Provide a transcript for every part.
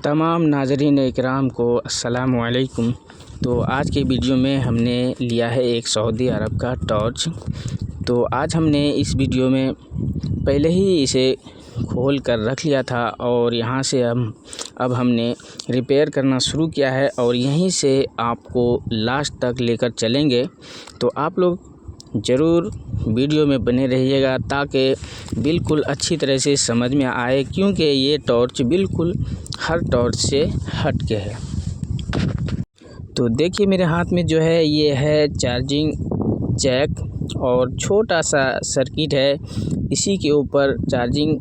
तमाम नाज़रीन इकराम को अस्सलामु अलैकुम। तो आज के वीडियो में हमने लिया है एक सऊदी अरब का टॉर्च। तो आज हमने इस वीडियो में पहले ही इसे खोल कर रख लिया था और यहाँ से अब हमने रिपेयर करना शुरू किया है और यहीं से आपको लास्ट तक लेकर चलेंगे। तो आप लोग ज़रूर वीडियो में बने रहिएगा ताकि बिल्कुल अच्छी तरह से समझ में आए, क्योंकि ये टॉर्च बिल्कुल हर टॉर्च से हट के है। तो देखिए मेरे हाथ में जो है ये है चार्जिंग जैक और छोटा सा सर्किट है। इसी के ऊपर चार्जिंग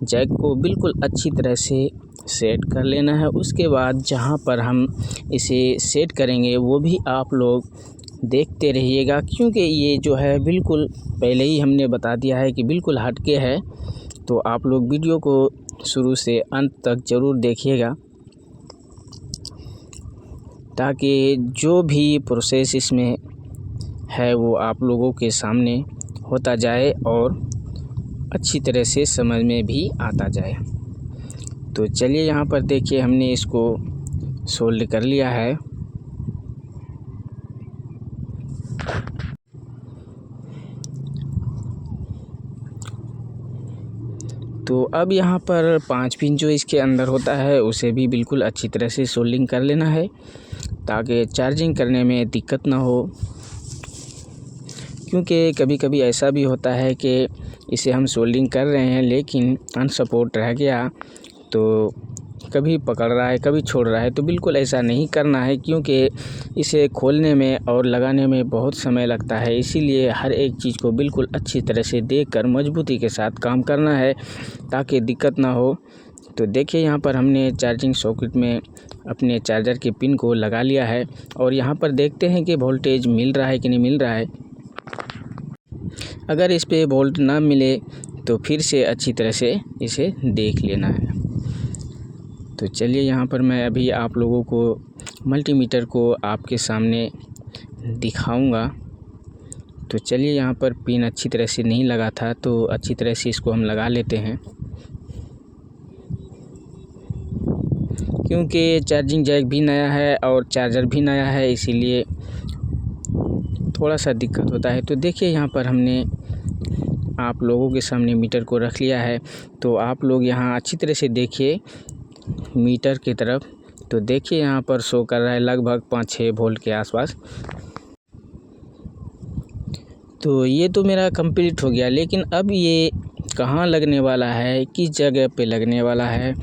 जैक को बिल्कुल अच्छी तरह से सेट कर लेना है। उसके बाद जहाँ पर हम इसे सेट करेंगे वो भी आप लोग देखते रहिएगा, क्योंकि ये जो है बिल्कुल पहले ही हमने बता दिया है कि बिल्कुल हटके है। तो आप लोग वीडियो को शुरू से अंत तक ज़रूर देखिएगा ताकि जो भी प्रोसेस इसमें है वो आप लोगों के सामने होता जाए और अच्छी तरह से समझ में भी आता जाए। तो चलिए यहाँ पर देखिए हमने इसको सोल्ड कर लिया है। तो अब यहाँ पर 5 पिन जो इसके अंदर होता है उसे भी बिल्कुल अच्छी तरह से सोल्डिंग कर लेना है ताकि चार्जिंग करने में दिक्कत ना हो, क्योंकि कभी कभी ऐसा भी होता है कि इसे हम सोल्डिंग कर रहे हैं लेकिन अनसपोर्ट रह गया, तो कभी पकड़ रहा है कभी छोड़ रहा है। तो बिल्कुल ऐसा नहीं करना है, क्योंकि इसे खोलने में और लगाने में बहुत समय लगता है। इसीलिए हर एक चीज़ को बिल्कुल अच्छी तरह से देखकर मजबूती के साथ काम करना है ताकि दिक्कत ना हो। तो देखिए यहाँ पर हमने चार्जिंग सॉकेट में अपने चार्जर के पिन को लगा लिया है और यहाँ पर देखते हैं कि वोल्टेज मिल रहा है कि नहीं मिल रहा है। अगर इस पे वोल्ट ना मिले तो फिर से अच्छी तरह से इसे देख लेना है। तो चलिए यहाँ पर मैं अभी आप लोगों को मल्टीमीटर को आपके सामने दिखाऊंगा। तो चलिए यहाँ पर पिन अच्छी तरह से नहीं लगा था, तो अच्छी तरह से इसको हम लगा लेते हैं, क्योंकि चार्जिंग जैक भी नया है और चार्जर भी नया है, इसीलिए थोड़ा सा दिक्कत होता है। तो देखिए यहाँ पर हमने आप लोगों के सामने मीटर को रख लिया है। तो आप लोग यहाँ अच्छी तरह से देखिए मीटर की तरफ। तो देखिए यहाँ पर शो कर रहा है लगभग 5-6 वोल्ट के आसपास। तो ये तो मेरा कंप्लीट हो गया, लेकिन अब ये कहाँ लगने वाला है, किस जगह पे लगने वाला है,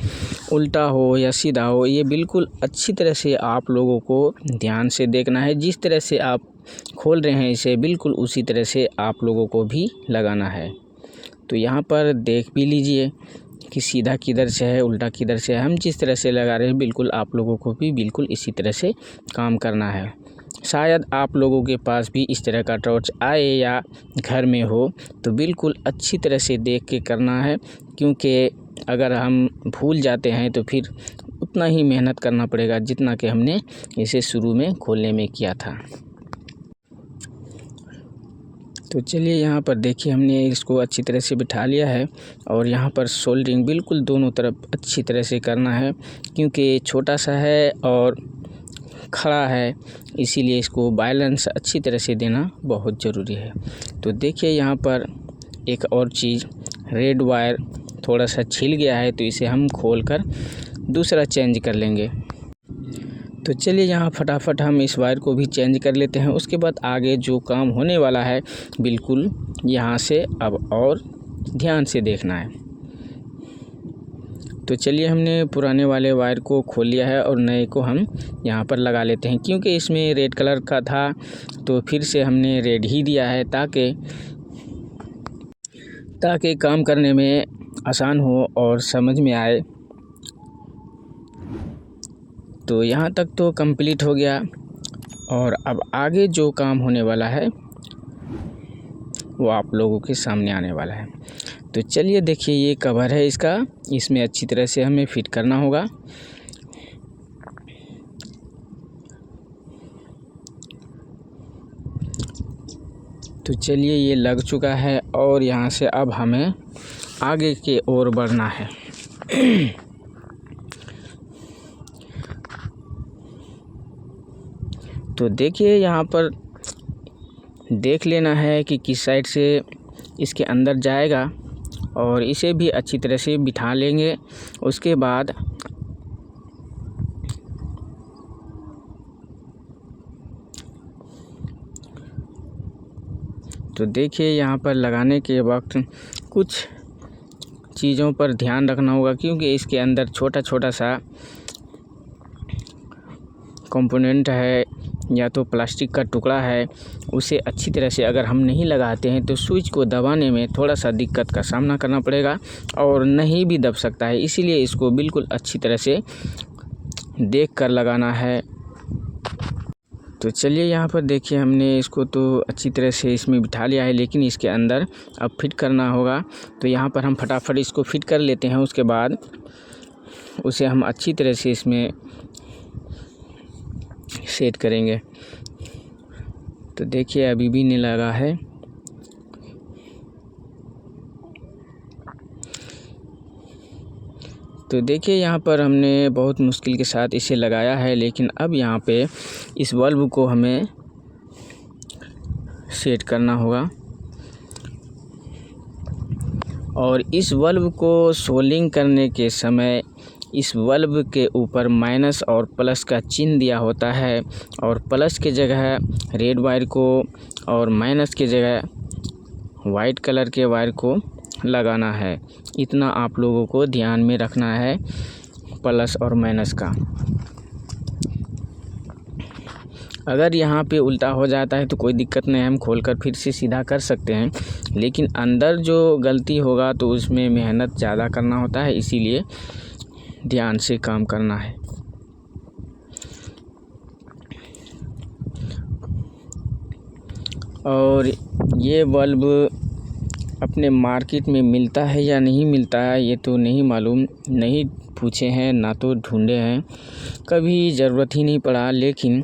उल्टा हो या सीधा हो, ये बिल्कुल अच्छी तरह से आप लोगों को ध्यान से देखना है। जिस तरह से आप खोल रहे हैं इसे बिल्कुल उसी तरह से आप लोगों को भी लगाना है। तो यहाँ पर देख भी लीजिए कि सीधा किधर से है उल्टा किधर से है। हम जिस तरह से लगा रहे हैं बिल्कुल आप लोगों को भी बिल्कुल इसी तरह से काम करना है। शायद आप लोगों के पास भी इस तरह का टॉर्च आए या घर में हो, तो बिल्कुल अच्छी तरह से देख के करना है, क्योंकि अगर हम भूल जाते हैं तो फिर उतना ही मेहनत करना पड़ेगा जितना कि हमने इसे शुरू में खोलने में किया था। तो चलिए यहाँ पर देखिए हमने इसको अच्छी तरह से बिठा लिया है और यहाँ पर सोल्डरिंग बिल्कुल दोनों तरफ अच्छी तरह से करना है, क्योंकि छोटा सा है और खड़ा है, इसीलिए इसको बैलेंस अच्छी तरह से देना बहुत ज़रूरी है। तो देखिए यहाँ पर एक और चीज़, रेड वायर थोड़ा सा छिल गया है, तो इसे हम खोलकर दूसरा चेंज कर लेंगे। तो चलिए यहाँ फटाफट हम इस वायर को भी चेंज कर लेते हैं। उसके बाद आगे जो काम होने वाला है बिल्कुल यहाँ से अब और ध्यान से देखना है। तो चलिए हमने पुराने वाले वायर को खोल लिया है और नए को हम यहाँ पर लगा लेते हैं, क्योंकि इसमें रेड कलर का था तो फिर से हमने रेड ही दिया है ताकि काम करने में आसान हो और समझ में आए। तो यहाँ तक तो कंप्लीट हो गया और अब आगे जो काम होने वाला है वो आप लोगों के सामने आने वाला है। तो चलिए देखिए ये कवर है इसका, इसमें अच्छी तरह से हमें फिट करना होगा। तो चलिए ये लग चुका है और यहाँ से अब हमें आगे की ओर बढ़ना है। तो देखिए यहाँ पर देख लेना है कि किस साइड से इसके अंदर जाएगा और इसे भी अच्छी तरह से बिठा लेंगे। उसके बाद तो देखिए यहाँ पर लगाने के वक्त कुछ चीज़ों पर ध्यान रखना होगा, क्योंकि इसके अंदर छोटा छोटा सा कंपोनेंट है या तो प्लास्टिक का टुकड़ा है, उसे अच्छी तरह से अगर हम नहीं लगाते हैं तो स्विच को दबाने में थोड़ा सा दिक्कत का सामना करना पड़ेगा और नहीं भी दब सकता है। इसीलिए इसको बिल्कुल अच्छी तरह से देख कर लगाना है। तो चलिए यहाँ पर देखिए हमने इसको तो अच्छी तरह से इसमें बिठा लिया है, लेकिन इसके अंदर अब फिट करना होगा। तो यहाँ पर हम फटाफट इसको फिट कर लेते हैं। उसके बाद उसे हम अच्छी तरह से इसमें सेट करेंगे। तो देखिए अभी भी नहीं लगा है। तो देखिए यहाँ पर हमने बहुत मुश्किल के साथ इसे लगाया है, लेकिन अब यहाँ पे इस बल्ब को हमें सेट करना होगा और इस बल्ब को सोल्डिंग करने के समय इस बल्ब के ऊपर माइनस और प्लस का चिन्ह दिया होता है और प्लस के जगह रेड वायर को और माइनस के जगह वाइट कलर के वायर को लगाना है। इतना आप लोगों को ध्यान में रखना है प्लस और माइनस का। अगर यहाँ पे उल्टा हो जाता है तो कोई दिक्कत नहीं, हम खोलकर फिर से सीधा कर सकते हैं, लेकिन अंदर जो गलती होगा तो उसमें मेहनत ज़्यादा करना होता है, इसीलिए ध्यान से काम करना है। और ये बल्ब अपने मार्केट में मिलता है या नहीं मिलता है ये तो नहीं मालूम, नहीं पूछे हैं ना तो ढूंढे हैं, कभी ज़रूरत ही नहीं पड़ा, लेकिन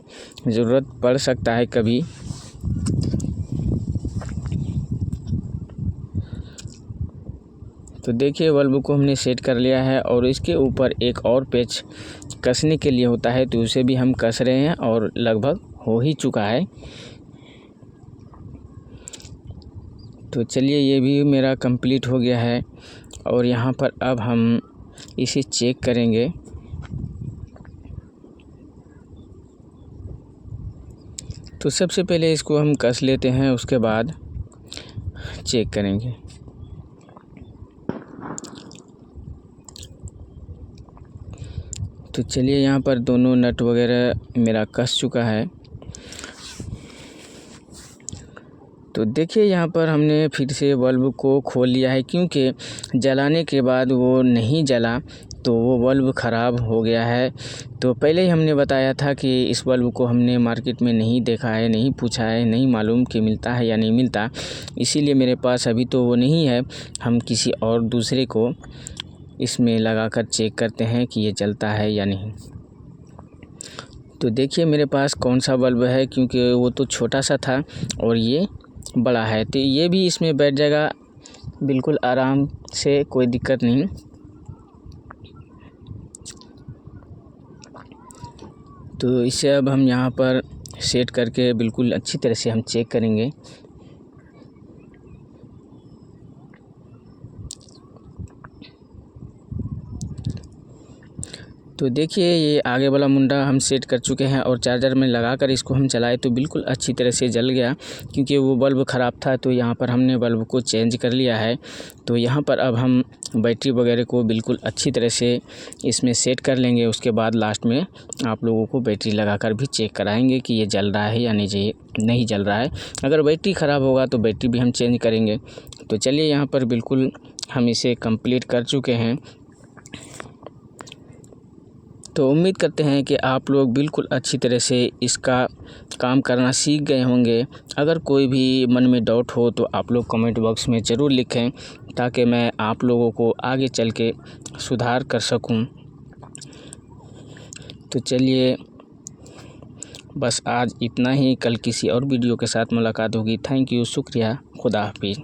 ज़रूरत पड़ सकता है कभी। तो देखिए बल्ब को हमने सेट कर लिया है और इसके ऊपर एक और पेच कसने के लिए होता है, तो उसे भी हम कस रहे हैं और लगभग हो ही चुका है। तो चलिए ये भी मेरा कंप्लीट हो गया है और यहाँ पर अब हम इसे चेक करेंगे। तो सबसे पहले इसको हम कस लेते हैं, उसके बाद चेक करेंगे। तो चलिए यहाँ पर दोनों नट वगैरह मेरा कस चुका है। तो देखिए यहाँ पर हमने फिर से बल्ब को खोल लिया है, क्योंकि जलाने के बाद वो नहीं जला तो वो बल्ब ख़राब हो गया है। तो पहले ही हमने बताया था कि इस बल्ब को हमने मार्केट में नहीं देखा है, नहीं पूछा है, नहीं मालूम कि मिलता है या नहीं मिलता, इसीलिए मेरे पास अभी तो वो नहीं है। हम किसी और दूसरे को इसमें लगाकर चेक करते हैं कि ये जलता है या नहीं। तो देखिए मेरे पास कौन सा बल्ब है, क्योंकि वो तो छोटा सा था और ये बड़ा है, तो ये भी इसमें बैठ जाएगा बिल्कुल आराम से, कोई दिक्कत नहीं। तो इसे अब हम यहाँ पर सेट करके बिल्कुल अच्छी तरह से हम चेक करेंगे। तो देखिए ये आगे वाला मुंडा हम सेट कर चुके हैं और चार्जर में लगाकर इसको हम चलाए तो बिल्कुल अच्छी तरह से जल गया, क्योंकि वो बल्ब ख़राब था। तो यहाँ पर हमने बल्ब को चेंज कर लिया है। तो यहाँ पर अब हम बैटरी वगैरह को बिल्कुल अच्छी तरह से इसमें सेट कर लेंगे। उसके बाद लास्ट में आप लोगों को बैटरी लगाकर भी चेक कराएंगे कि ये जल रहा है या नहीं जल रहा है। अगर बैटरी ख़राब होगा तो बैटरी भी हम चेंज करेंगे। तो चलिए यहाँ पर बिल्कुल हम इसे कंप्लीट कर चुके हैं। तो उम्मीद करते हैं कि आप लोग बिल्कुल अच्छी तरह से इसका काम करना सीख गए होंगे। अगर कोई भी मन में डाउट हो तो आप लोग कमेंट बॉक्स में ज़रूर लिखें, ताकि मैं आप लोगों को आगे चल के सुधार कर सकूं। तो चलिए बस आज इतना ही, कल किसी और वीडियो के साथ मुलाकात होगी। थैंक यू, शुक्रिया, खुदा हाफिज़।